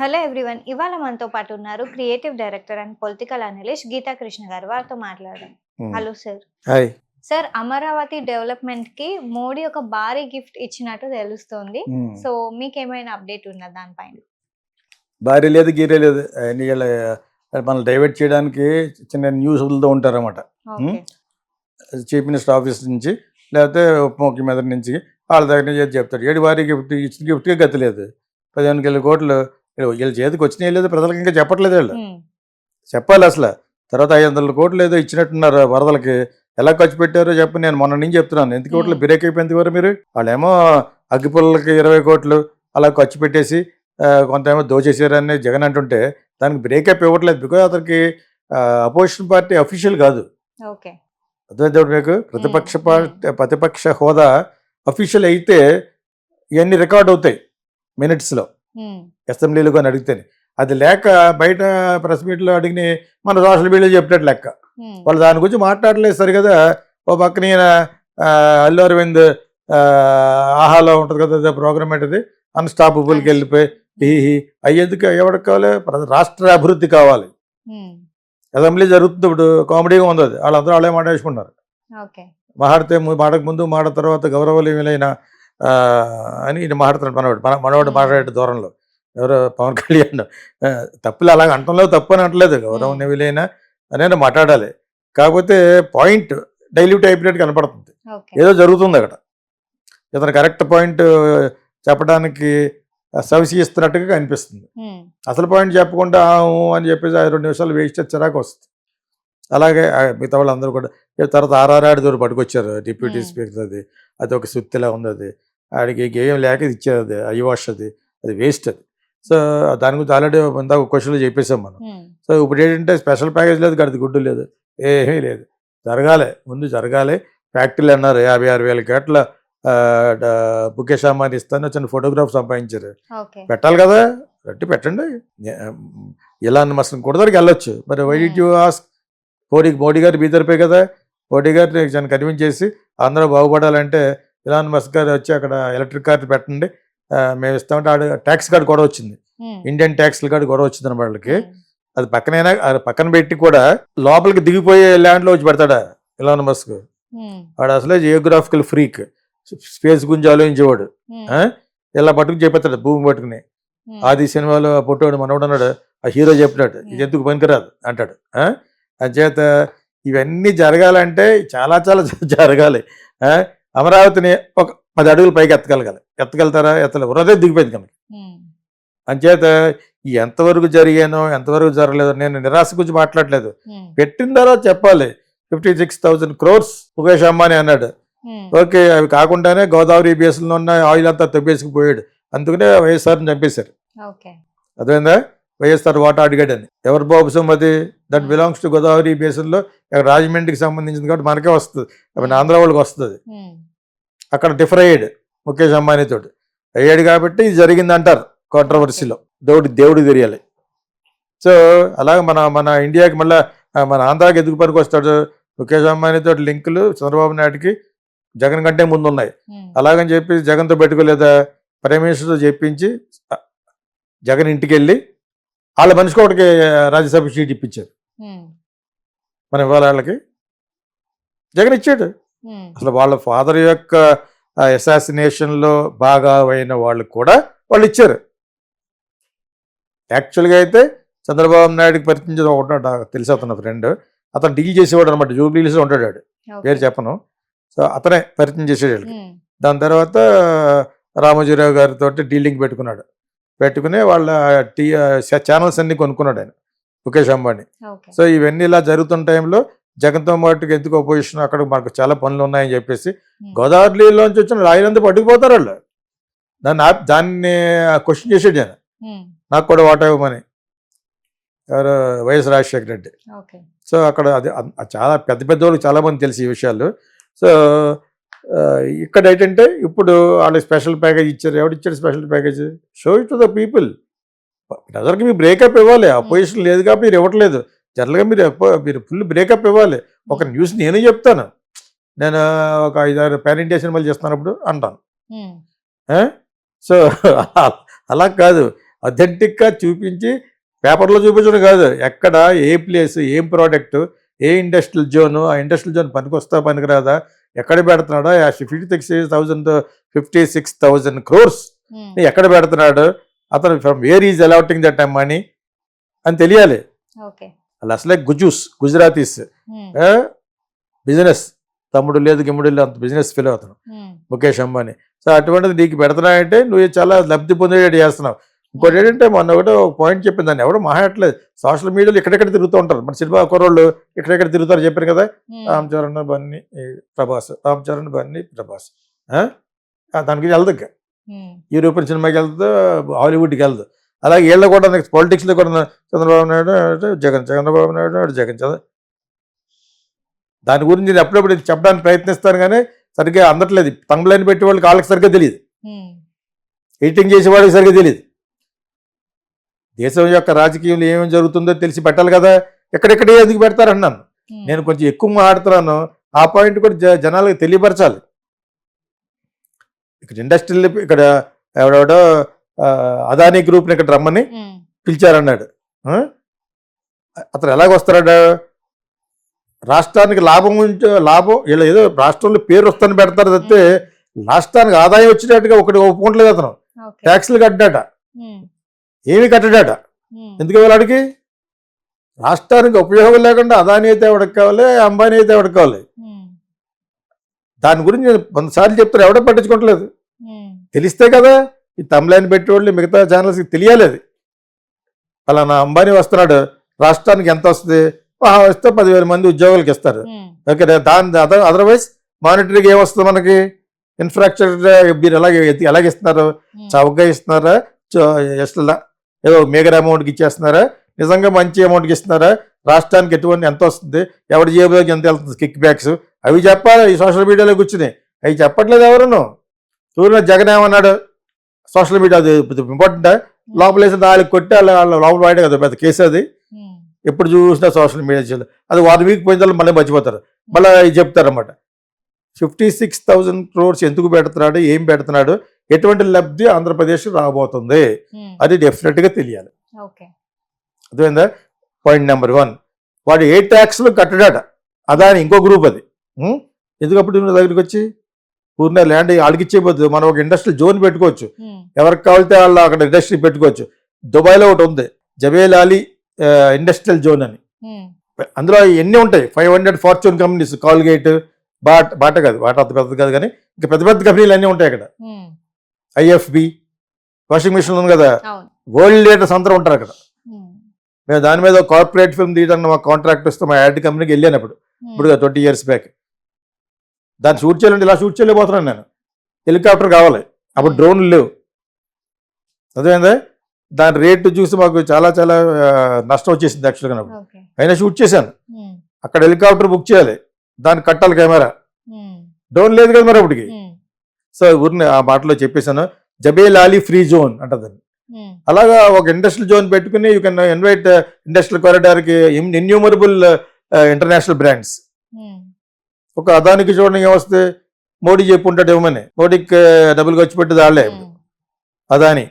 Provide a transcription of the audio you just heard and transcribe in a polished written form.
Hello everyone. ఇవాళ మనతో పాటు ఉన్నారు creative director and political analyst Geetha Krishna గారు. వారితో మాట్లాడదాం. Hmm. Hello sir. Hi. Sir, Amaravati డెవలప్మెంట్‌కి మోడీ ఒక భారీ గిఫ్ట్ ఇచ్చినట్టు తెలుస్తోంది. హ్మ్. సో, మీకేమైనా అప్డేట్ ఉందా దానిపైన? భార్య లేదు, గీరే లేదు. అయన్నీ ఈళ్ళ మనల్ని డైవర్ట్ చేయడానికి చిన్న న్యూస్ వదులుతూ ఉంటారన్నమాట. ఓకే. చీఫ్ మినిస్టర్ ఆఫీస్ నుంచి లేకపోతే ఉప ముఖ్యమంత్రి నుంచి వాళ్ళ దగ్గర నుంచి ఏదో చెప్తాడు. ఏడు భారీ గిఫ్ట్ ఇచ్చిన గిఫ్ట్‌కే గతి లేదు. 15,000 కోట్లు వీళ్ళ చేతికి వచ్చినాయో లేదో ప్రజలకు ఇంకా చెప్పట్లేదు వీళ్ళు. హ్మ్. చెప్పాలి అసలు. తర్వాత 500 కోట్లు ఏదో ఇచ్చినట్టున్నారు వరదలకి. ఎలా ఖర్చు పెట్టారో చెప్పి నేను మొన్న నుంచి చెప్తున్నాను. ఎందుకు కోట్లు బ్రేక్ అయిపోయింది వారు మీరు? వాళ్ళేమో అగ్గిపుల్లలకి 20 కోట్లు అలా ఖర్చు పెట్టేసి కొంత ఏమో దోచేసారని జగన్ అంటుంటే దానికి బ్రేకప్ ఇవ్వట్లేదు. బికాజ్ అతనికి అపోజిషన్ పార్టీ అఫీషియల్ కాదు. ఓకే. అర్థమైంది మీకు? ప్రతిపక్ష హోదా అఫీషియల్ అయితే ఇవన్నీ రికార్డ్ అవుతాయి మినిట్స్లో, అసెంబ్లీలో కానీ అడిగితేనే. అది లేక బయట ప్రెస్ మీట్లో అడిగిన మన సోషల్ మీడియాలో చెప్పినట్టు లెక్క. వాళ్ళు దాని గురించి మాట్లాడలేదు సరి కదా. ఓ పక్కన ఈయన అల్లు అరవింద్ ఆహాలో ఉంటుంది కదా ప్రోగ్రామ్ ఏంటది, అన్స్టాపబుల్కి వెళ్ళిపోయి అయ్యేందుకు ఎవరికి కావాలి? రాష్ట్ర అభివృద్ధి కావాలి. అసెంబ్లీ జరుగుతుంది ఇప్పుడు, కామెడీగా ఉంది అది. వాళ్ళందరూ వాళ్ళే మాట వేసుకున్నారు. మాట్లాడితే మాటకు ముందు మాట తర్వాత గౌరవలీయులైన అని ఈయన మాట్లాడుతున్నాడు. మనవాడు మాట్లాడే దూరంలో ఎవరో పవన్ కళ్యాణ్ తప్పులు అలాగ అంటంలో తప్పు అని అంటలేదు. గౌరవనీయులైన అనేది మాట్లాడాలి. కాకపోతే పాయింట్ డైల్యూట్ అయిపోయినట్టు కనపడుతుంది. ఏదో జరుగుతుంది అక్కడ. ఇతను కరెక్ట్ పాయింట్ చెప్పడానికి సవిసి ఇస్తున్నట్టుగా కనిపిస్తుంది. అసలు పాయింట్ చెప్పకుండా అని చెప్పేసి 2 నిమిషాలు వేస్ట్ చిరాకు వస్తుంది. అలాగే మిగతా వాళ్ళు అందరూ కూడా తర్వాత ఆర్ఆర్ఆడి దూరం పట్టుకొచ్చారు డిప్యూటీ స్పీకర్. అది ఒక సుత్తిలా ఉంది. అది ఆడికి గేయం లేక ఇచ్చారు. అది అయ్యవాష్, అది వేస్ట్. అది సో దాని గురించి ఆల్రెడీ ఇందాక క్వశ్చన్లో చెప్పేసాం మనం. సో ఇప్పుడు ఏంటంటే స్పెషల్ ప్యాకేజ్ లేదు, గడిది గుడ్డు లేదు, ఏమీ లేదు. జరగాలి, ముందు జరగాలి. ఫ్యాక్టరీలు అన్నారు 56,000 కోట్ల ముఖేష్ అంబానీ ఇస్తాను చిన్న ఫోటోగ్రాఫ్ సంపాదించారు. పెట్టాలి కదా, పెట్టి పెట్టండి. ఇలాన్ మస్క్ కూడా దగ్గరికి వెళ్ళొచ్చు. మరి why did you ask? Modi గారు బీదరిపోయి కదా. మోడీ గారిని కన్విన్స్ చేసి అందరూ బాగుపడాలంటే ఇలాన్ మస్క్ గారు వచ్చి అక్కడ ఎలక్ట్రిక్ కార్ పెట్టండి మేము ఇస్తామంటే ఆడ ట్యాక్స్ కార్డు కూడా వచ్చింది. ఇండియన్ ట్యాక్స్ కార్డు కూడా వచ్చింది అన్నమాట వాళ్ళకి. అది పక్కన పెట్టి కూడా లోపలికి దిగిపోయే ల్యాండ్లో వచ్చి పెడతాడా ఇలాన్ మస్క్? వాడు అసలే జియోగ్రాఫికల్ ఫ్రీక్, స్పేస్ గురించి ఆలోచించేవాడు. ఇలా పట్టుకుని చెప్పేస్తాడు భూమి పట్టుకుని. ఆది సినిమాలో పుట్టోడు మనోడు అన్నాడు, ఆ హీరో చెప్పినాడు ఇది ఎందుకు పనికిరాదు అంటాడు. అంచేత ఇవన్నీ జరగాలంటే చాలా చాలా జరగాలి. అమరావతిని ఒక 10 అడుగులు పైకి ఎత్తగలుగుతారా? ఎత్తలే, దిగిపోయింది కనుక. అంచేత ఎంతవరకు జరిగానో ఎంతవరకు జరగలేదో నేను నిరాశ గురించి మాట్లాడలేదు. పెట్టిన తర్వాత చెప్పాలి. 56,000 crores ముఖేష్ అంబానీ అన్నాడు. ఓకే, అవి కాకుండానే గోదావరి బేసిన్లో ఉన్న ఆయిల్ అంతా తప్పేసుకుపోయాడు. అందుకనే వైఎస్ఆర్ని చంపేశారు. అదేందా వైఎస్ఆర్ వాటర్ అడిగాడని. ఎవరు బాబు సొమ్మది? దట్ బిలాంగ్స్ టు గోదావరి బేసిన్లో, రాజమండ్రికి సంబంధించింది కాబట్టి మనకే వస్తుంది, ఆంధ్ర వాళ్ళకి వస్తుంది. అక్కడ డిఫర్ అయ్యాడు ముఖేష్ అంబానీతో అయ్యాడు కాబట్టి ఇది జరిగింది అంటారు కాంట్రవర్సీలో. దేవుడికి తెలియాలి. సో అలాగే మన ఇండియాకి మళ్ళీ మన ఆంధ్రాకి ఎందుకు పనికి వస్తాడు? ముఖేష్ అంబానీతో లింకులు చంద్రబాబు నాయుడుకి జగన్ కంటే ముందు ఉన్నాయి. అలాగని చెప్పి జగన్తో పెట్టుకోలేదా? ప్రైమ్ మినిస్టర్తో చెప్పించి జగన్ ఇంటికి వెళ్ళి వాళ్ళ మనిషికి ఒకటికి రాజ్యసభ సీట్ ఇప్పించారు. మనం ఇవాళ వాళ్ళకి జగన్ ఇచ్చాడు. అసలు వాళ్ళ ఫాదర్ యొక్క అసాసినేషన్లో బాగా అయిన వాళ్ళు కూడా వాళ్ళు ఇచ్చారు. యాక్చువల్గా అయితే చంద్రబాబు నాయుడుకి పరిచయం ఒకటి తెలిసి అతను ఫ్రెండ్, అతను డీల్ చేసేవాడు అనమాట. జూబ్లీహిల్స్లో ఉంటాడు వాడు, పేరు చెప్పను. సో అతనే పరిచయం చేసేవాడు. దాని తర్వాత రామోజీరావు గారితో డీలింగ్ పెట్టుకుని వాళ్ళ ఛానల్స్ అన్ని కొనుక్కున్నాడు ఆయన ముఖేష్ అంబానీ. సో ఇవన్నీ ఇలా జరుగుతున్న టైంలో జగన్తో పాటుకి ఎందుకు అపోజిషన్, అక్కడ మాకు చాలా పనులు ఉన్నాయని చెప్పేసి గోదావరిలోంచి వచ్చిన రాయలంతా పట్టుకుపోతారు వాళ్ళు. దాన్ని క్వశ్చన్ చేసాడు ఆయన, నాకు కూడా వాటా ఇవ్వమని. ఎవరు? వైఎస్ రాజశేఖర రెడ్డి. సో అక్కడ అది చాలా పెద్ద వాళ్ళకి చాలామంది తెలిసి ఈ విషయాలు. సో ఇక్కడ ఏంటంటే ఇప్పుడు వాళ్ళు స్పెషల్ ప్యాకేజ్ ఇచ్చారు. ఎవడిచ్చాడు special package? Show it to the people. ప్రజలకి మీరు బ్రేకప్ ఇవ్వాలి. అపోజిషన్ లేదు కాబట్టి మీరు ఇవ్వట్లేదు. జనరల్గా మీరు ఫుల్ బ్రేకప్ ఇవ్వాలి. ఒక న్యూస్ నేను చెప్తాను, నేను ఒక 5-6 పాన్ ఇండియా సినిమాలు చేస్తున్నప్పుడు అంటాను. సో అలా కాదు, అథెంటిక్గా చూపించి పేపర్లో చూపించడం కాదు, ఎక్కడ ఏ ప్లేస్, ఏం ప్రోడక్ట్, ఏ ఇండస్ట్రియల్ జోను, ఆ ఇండస్ట్రియల్ జోన్ పనికొస్తా పనికిరాదా, ఎక్కడ పెడుతున్నాడా, 56,000 crores ఎక్కడ పెడుతున్నాడు, అతను from where is allotting that money అని తెలియాలి. ఓకే. వాళ్ళు అసలే గుజరాతీస్ బిజినెస్ తమ్ముడు లేదు గిమ్ముడు లేదు, అంత బిజినెస్ ఫీల్ అవుతాను ముఖేష్ అంబానీ. సో అటువంటిది నీకు పెడుతున్నాయంటే నువ్వు చాలా లబ్ధి పొందేటట్టు చేస్తున్నావు. ఇంకోటి ఏంటంటే మొన్న ఒకటో పాయింట్ చెప్పింది, దాన్ని ఎవడో మాట్లాడలేదు. సోషల్ మీడియాలో ఎక్కడెక్కడ తిరుగుతూ ఉంటారు, మన సినిమా కుర్రోళ్ళు ఎక్కడెక్కడ తిరుగుతారు చెప్పారు కదా, రామ్ చరణ్ బన్నీ ప్రభాస్, రామ్ చరణ్ బన్నీ ప్రభాస్. దానికి వెళ్దు, యూరోపియన్ సినిమాకి వెళ్తుంది, హాలీవుడ్కి వెళ్దు. అలాగే వీళ్ళు కూడా నెక్స్ట్ పాలిటిక్స్లో కూడా చంద్రబాబు నాయుడు చంద్రబాబు నాయుడు జగన్ దాని గురించి నేను అప్పుడప్పుడు చెప్పడానికి ప్రయత్నిస్తాను కానీ సరిగ్గా అందట్లేదు. తంబలైన్ పెట్టే వాళ్ళకి వాళ్ళకి సరిగ్గా తెలియదు, ఎడిటింగ్ చేసే వాళ్ళకి సరిగ్గా తెలియదు. దేశం యొక్క రాజకీయంలో ఏమేమి జరుగుతుందో తెలిసి పెట్టాలి కదా, ఎక్కడెక్కడే ఎందుకు పెడతారన్నాను. నేను కొంచెం ఎక్కువ మాట్లాడుతున్నాను, ఆ పాయింట్ కూడా జనాలకు తెలియపరచాలి. ఇక్కడ ఇండస్ట్రియల్ ఇక్కడ ఎవడెవడో అదానీ గ్రూప్ని ఇక్కడ రమ్మని పిలిచారన్నాడు. అతను ఎలాగొస్తాడు, రాష్ట్రానికి లాభం వీళ్ళు ఏదో రాష్ట్రంలో పేరు వస్తాను పెడతారు తప్పితే రాష్ట్రానికి ఆదాయం వచ్చినట్టుగా ఒకటి ఒప్పుకోవట్లేదు. అతను ట్యాక్స్లు కట్టాట, ఏమి కట్టడాట. ఎందుకు వాడికి రాష్ట్రానికి ఉపయోగం లేకుండా అదానీ అయితే ఎవడికి కావాలి, అంబానీ అయితే ఎవడికి కావాలి. దాని గురించి నేను 100 సార్లు చెప్తాను, ఎవడో పట్టించుకోవట్లేదు. తెలిస్తే కదా ఈ తమిళని పెట్టేవాళ్ళు మిగతా ఛానల్స్కి తెలియాలి. అది పలానా అంబానీ వస్తున్నాడు, రాష్ట్రానికి ఎంత వస్తుంది, వస్తే 10,000 మంది ఉద్యోగాలకు ఇస్తారు. ఓకే, దాని అదర్వైజ్ మానిటరీగా ఏమొస్తుంది మనకి, ఇన్ఫ్రాస్ట్రక్చర్ మీరు ఎలాగ ఇస్తున్నారు, చౌకగా ఇస్తున్నారా, ఏదో మేగర్ అమౌంట్కి ఇచ్చేస్తున్నారా, నిజంగా మంచి అమౌంట్కి ఇస్తున్నారా, రాష్ట్రానికి ఎటువంటి ఎంత వస్తుంది, ఎవరి జేబులోకి ఎంత వెళ్తుంది, కిక్ బ్యాక్స్ అవి చెప్పాలి. ఈ సోషల్ మీడియాలో కూర్చుని అవి చెప్పట్లేదు ఎవరును. సూర్య జగన్ ఏమన్నాడు, సోషల్ మీడియా అది ఇంపార్టెంట్, లోపలేసి 4 కొట్టి లోపల వాడే కదా పెద్ద కేసు అది. ఎప్పుడు చూసినా సోషల్ మీడియా అది 1 వీక్ పోయిన తర్వాత మళ్ళీ మర్చిపోతారు, మళ్ళీ చెప్తారన్నమాట. 56,000 crores ఎందుకు పెడుతున్నాడు, ఏం పెడుతున్నాడు, ఎటువంటి లబ్ధి ఆంధ్రప్రదేశ్ రాబోతుంది, అది డెఫినెట్గా తెలియాలి. అర్థమైందా? పాయింట్ నెంబర్ 1, వాడు ఏ ట్యాక్స్లు కట్టడాట, అదాని ఇంకో గ్రూప్ అది. ఎందుకప్పుడు దగ్గరికి వచ్చి పూర్ణ ల్యాండ్ వాళ్ళకి ఇచ్చేయబోద్దు, మనం ఒక ఇండస్ట్రియల్ జోన్ పెట్టుకోవచ్చు, ఎవరికి కావాలితే వాళ్ళు అక్కడ ఇండస్ట్రీ పెట్టుకోవచ్చు. దుబాయ్లో ఒకటి ఉంది జబేల్ అలీ ఇండస్ట్రియల్ జోన్ అని, అందులో ఎన్ని ఉంటాయి, 500 ఫార్చ్యూన్ కంపెనీస్, కాల్గేట్, బాట కాదు, బాట అంత పెద్దది కాదు కానీ ఇంకా పెద్ద పెద్ద కంపెనీలు అన్నీ ఉంటాయి అక్కడ. ఐఎఫ్బి వాషింగ్ మిషన్ ఉంది కదా, వరల్డ్ లీడర్స్ అందరూ ఉంటారు అక్కడ. మేము దాని మీద కార్పొరేట్ ఫిల్మ్ తీయడానికి మా కాంట్రాక్ట్ వస్తే మా యాడ్ కంపెనీకి వెళ్ళానప్పుడు, ఇప్పుడు 20 years బ్యాక్. దాన్ని షూట్ చేయాలంటే ఇలా షూట్ చేయలేకపోతున్నాను నేను, హెలికాప్టర్ కావాలి, అప్పుడు డ్రోన్లు లేవు. అదేందా దాని రేటు చూసి మాకు చాలా చాలా నష్టం వచ్చేసింది యాక్చువల్గా. అయినా షూట్ చేశాను, అక్కడ హెలికాప్టర్ బుక్ చేయాలి, దానికి కట్టాలి కెమెరా, డ్రోన్ లేదు కదా మరి అప్పటికి. సో ఊరిని ఆ మాటలో చెప్పేశాను, జబేల్ అలీ ఫ్రీ జోన్ అంటదని. అలాగా ఒక ఇండస్ట్రియల్ జోన్ పెట్టుకుని యూ కెన్ ఇన్వైట్ ఇండస్ట్రియల్ కారిడార్కి ఇన్యూమరబుల్ ఇంటర్నేషనల్ బ్రాండ్స్. ఒక అదానికి చూడండి ఏమొస్తే, మోడీ చెప్పుంటాడు ఇవ్వమని, మోడీకి డబ్బులు ఖర్చు పెట్టేది వాళ్ళే అదాని.